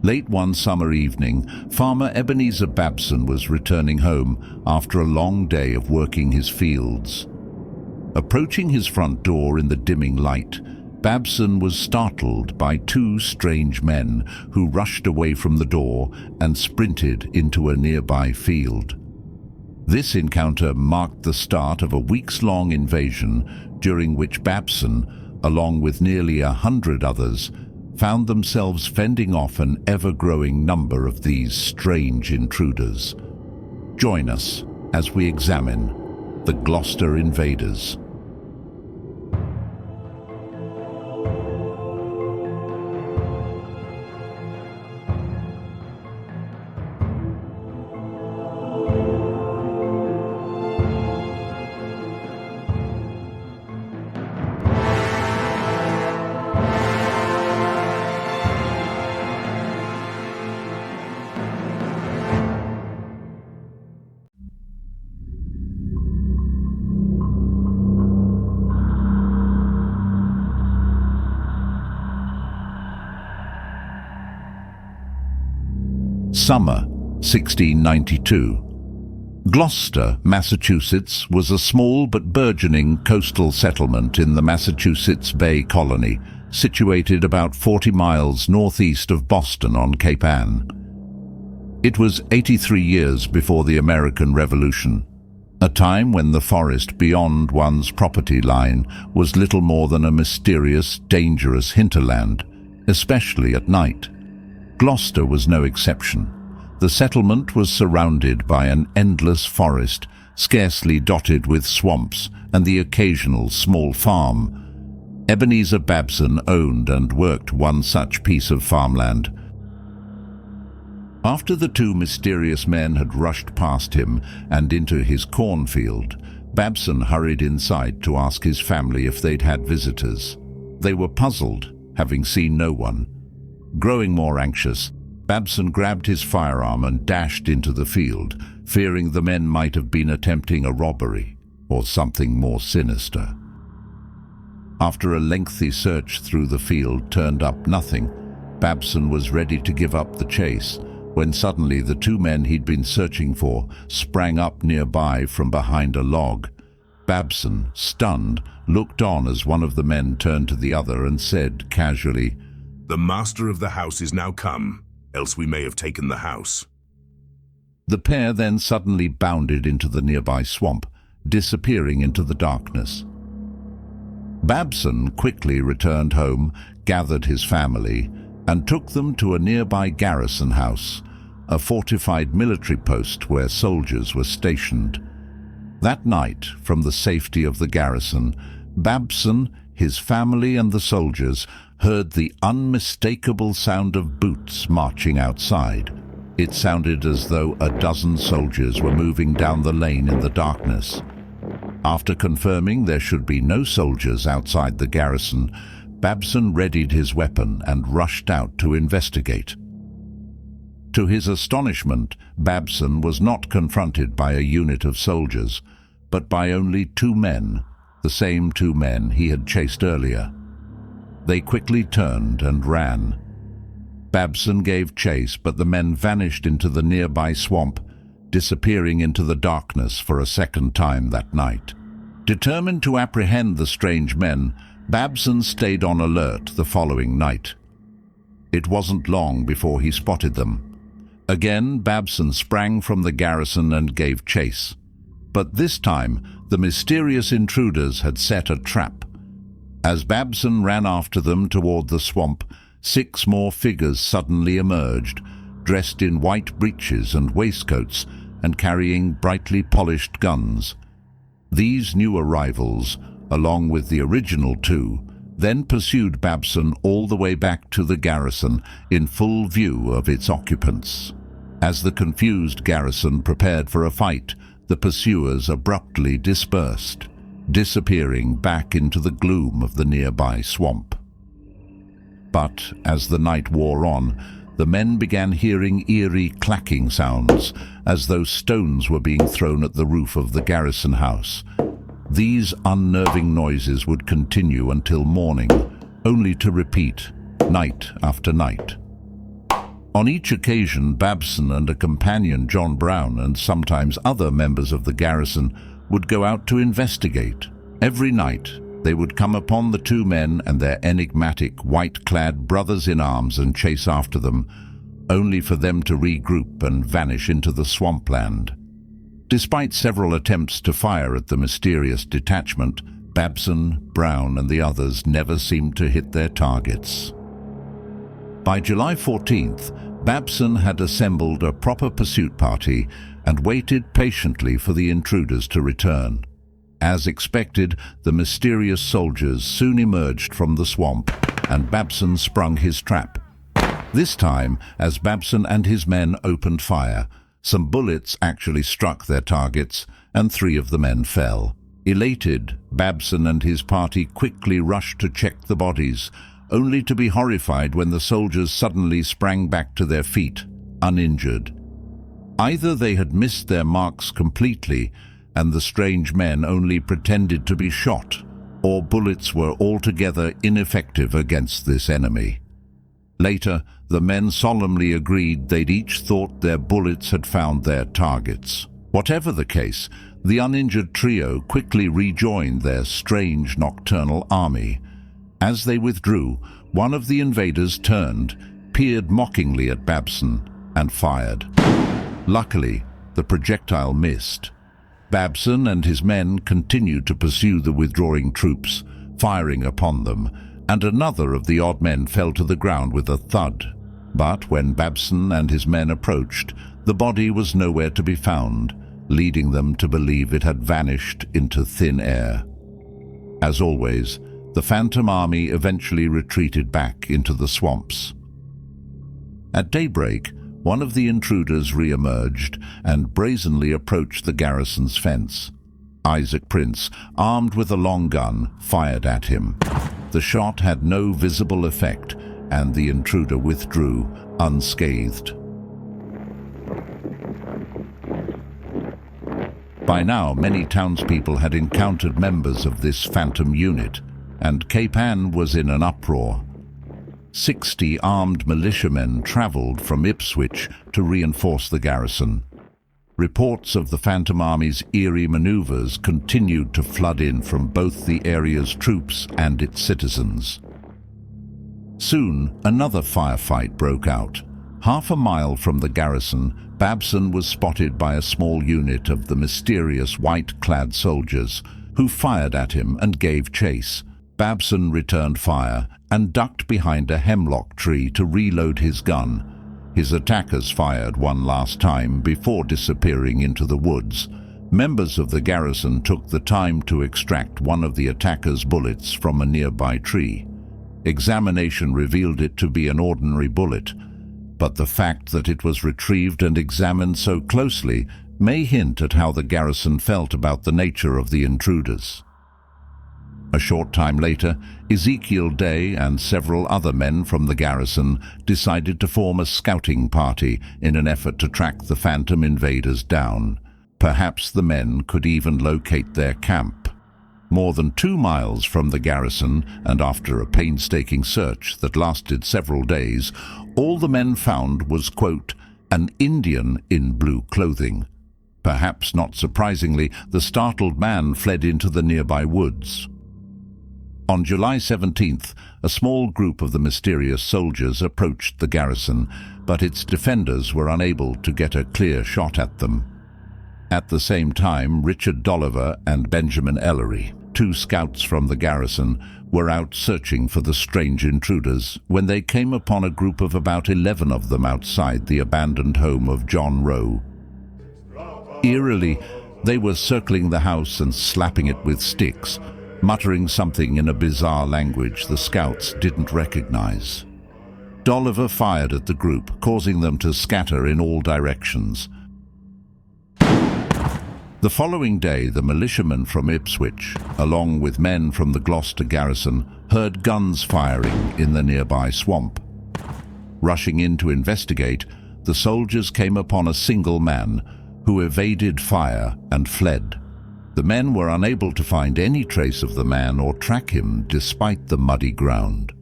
Late one summer evening, farmer Ebenezer Babson was returning home after a long day of working his fields. Approaching his front door in the dimming light, Babson was startled by two strange men who rushed away from the door and sprinted into a nearby field. This encounter marked the start of a weeks-long invasion during which Babson, along with nearly 100 others, found themselves fending off an ever-growing number of these strange intruders. Join us as we examine the Gloucester invaders. Summer, 1692. Gloucester, Massachusetts, was a small but burgeoning coastal settlement in the Massachusetts Bay Colony, situated about 40 miles northeast of Boston on Cape Ann. It was 83 years before the American Revolution, a time when the forest beyond one's property line was little more than a mysterious, dangerous hinterland, especially at night. Gloucester was no exception. The settlement was surrounded by an endless forest, scarcely dotted with swamps and the occasional small farm. Ebenezer Babson owned and worked one such piece of farmland. After the two mysterious men had rushed past him and into his cornfield, Babson hurried inside to ask his family if they'd had visitors. They were puzzled, having seen no one. Growing more anxious, Babson grabbed his firearm and dashed into the field, fearing the men might have been attempting a robbery or something more sinister. After a lengthy search through the field turned up nothing, Babson was ready to give up the chase when suddenly the two men he'd been searching for sprang up nearby from behind a log. Babson, stunned, looked on as one of the men turned to the other and said casually, "The master of the house is now come, else we may have taken the house." The pair then suddenly bounded into the nearby swamp, disappearing into the darkness. Babson quickly returned home, gathered his family, and took them to a nearby garrison house, a fortified military post where soldiers were stationed. That night, from the safety of the garrison, Babson, his family and the soldiers heard the unmistakable sound of boots marching outside. It sounded as though a dozen soldiers were moving down the lane in the darkness. After confirming there should be no soldiers outside the garrison, Babson readied his weapon and rushed out to investigate. To his astonishment, Babson was not confronted by a unit of soldiers, but by only two men, the same two men he had chased earlier. They quickly turned and ran. Babson gave chase, but the men vanished into the nearby swamp, disappearing into the darkness for a second time that night. Determined to apprehend the strange men, Babson stayed on alert the following night. It wasn't long before he spotted them. Again, Babson sprang from the garrison and gave chase. But this time, the mysterious intruders had set a trap. As Babson ran after them toward the swamp, 6 more figures suddenly emerged, dressed in white breeches and waistcoats and carrying brightly polished guns. These new arrivals, along with the original 2, then pursued Babson all the way back to the garrison in full view of its occupants. As the confused garrison prepared for a fight, the pursuers abruptly dispersed, disappearing back into the gloom of the nearby swamp. But as the night wore on, the men began hearing eerie clacking sounds, as though stones were being thrown at the roof of the garrison house. These unnerving noises would continue until morning, only to repeat night after night. On each occasion, Babson and a companion, John Brown, and sometimes other members of the garrison would go out to investigate. Every night, they would come upon the two men and their enigmatic, white-clad brothers-in-arms and chase after them, only for them to regroup and vanish into the swampland. Despite several attempts to fire at the mysterious detachment, Babson, Brown, and the others never seemed to hit their targets. By July 14th, Babson had assembled a proper pursuit party and waited patiently for the intruders to return. As expected, the mysterious soldiers soon emerged from the swamp, and Babson sprung his trap. This time, as Babson and his men opened fire, some bullets actually struck their targets, and 3 of the men fell. Elated, Babson and his party quickly rushed to check the bodies, only to be horrified when the soldiers suddenly sprang back to their feet, uninjured. Either they had missed their marks completely, and the strange men only pretended to be shot, or bullets were altogether ineffective against this enemy. Later, the men solemnly agreed they'd each thought their bullets had found their targets. Whatever the case, the uninjured trio quickly rejoined their strange nocturnal army. As they withdrew, one of the invaders turned, peered mockingly at Babson, and fired. Luckily, the projectile missed. Babson and his men continued to pursue the withdrawing troops, firing upon them, and another of the odd men fell to the ground with a thud. But when Babson and his men approached, the body was nowhere to be found, leading them to believe it had vanished into thin air. As always, the Phantom Army eventually retreated back into the swamps. At daybreak, one of the intruders re-emerged and brazenly approached the garrison's fence. Isaac Prince, armed with a long gun, fired at him. The shot had no visible effect, and the intruder withdrew unscathed. By now, many townspeople had encountered members of this phantom unit, and Cape Ann was in an uproar. 60 armed militiamen travelled from Ipswich to reinforce the garrison. Reports of the Phantom Army's eerie manoeuvres continued to flood in from both the area's troops and its citizens. Soon, another firefight broke out. Half a mile from the garrison, Babson was spotted by a small unit of the mysterious white-clad soldiers, who fired at him and gave chase. Babson returned fire and ducked behind a hemlock tree to reload his gun. His attackers fired one last time before disappearing into the woods. Members of the garrison took the time to extract one of the attackers' bullets from a nearby tree. Examination revealed it to be an ordinary bullet, but the fact that it was retrieved and examined so closely may hint at how the garrison felt about the nature of the intruders. A short time later, Ezekiel Day and several other men from the garrison decided to form a scouting party in an effort to track the phantom invaders down. Perhaps the men could even locate their camp. More than 2 miles from the garrison, and after a painstaking search that lasted several days, all the men found was, quote, an Indian in blue clothing. Perhaps not surprisingly, the startled man fled into the nearby woods. On July 17th, a small group of the mysterious soldiers approached the garrison, but its defenders were unable to get a clear shot at them. At the same time, Richard Dolliver and Benjamin Ellery, 2 scouts from the garrison, were out searching for the strange intruders when they came upon a group of about 11 of them outside the abandoned home of John Rowe. Eerily, they were circling the house and slapping it with sticks, muttering something in a bizarre language the scouts didn't recognize. Dolliver fired at the group, causing them to scatter in all directions. The following day, the militiamen from Ipswich, along with men from the Gloucester garrison, heard guns firing in the nearby swamp. Rushing in to investigate, the soldiers came upon a single man who evaded fire and fled. The men were unable to find any trace of the man or track him despite the muddy ground.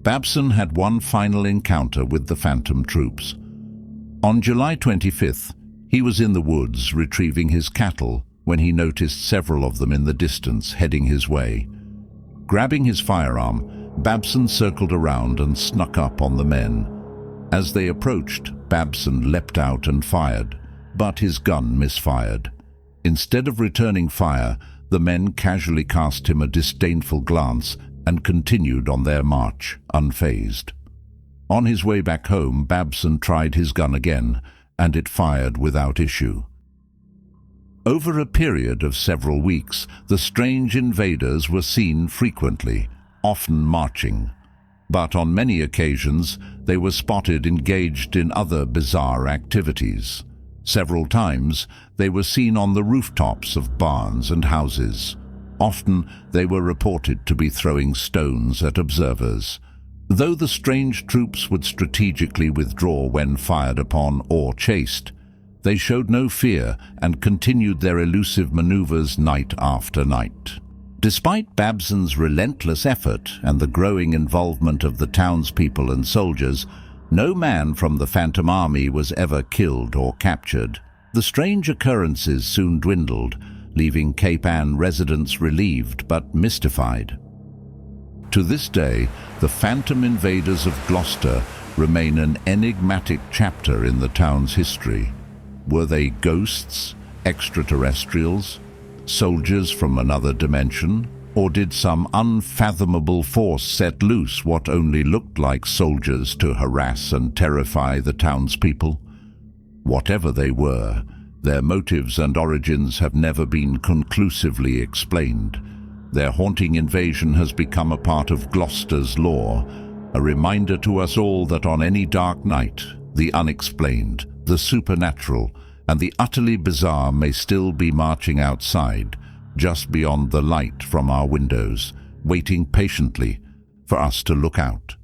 Babson had one final encounter with the phantom troops. On July 25th, he was in the woods retrieving his cattle when he noticed several of them in the distance heading his way. Grabbing his firearm, Babson circled around and snuck up on the men. As they approached, Babson leapt out and fired, but his gun misfired. Instead of returning fire, the men casually cast him a disdainful glance and continued on their march, unfazed. On his way back home, Babson tried his gun again, and it fired without issue. Over a period of several weeks, the strange invaders were seen frequently, often marching. But on many occasions, they were spotted engaged in other bizarre activities. Several times, they were seen on the rooftops of barns and houses. Often, they were reported to be throwing stones at observers. Though the strange troops would strategically withdraw when fired upon or chased, they showed no fear and continued their elusive maneuvers night after night. Despite Babson's relentless effort and the growing involvement of the townspeople and soldiers, no man from the Phantom Army was ever killed or captured. The strange occurrences soon dwindled, leaving Cape Ann residents relieved but mystified. To this day, the phantom invaders of Gloucester remain an enigmatic chapter in the town's history. Were they ghosts, extraterrestrials, soldiers from another dimension, or did some unfathomable force set loose what only looked like soldiers to harass and terrify the townspeople? Whatever they were, their motives and origins have never been conclusively explained. Their haunting invasion has become a part of Gloucester's lore, a reminder to us all that on any dark night, the unexplained, the supernatural, and the utterly bizarre may still be marching outside, just beyond the light from our windows, waiting patiently for us to look out.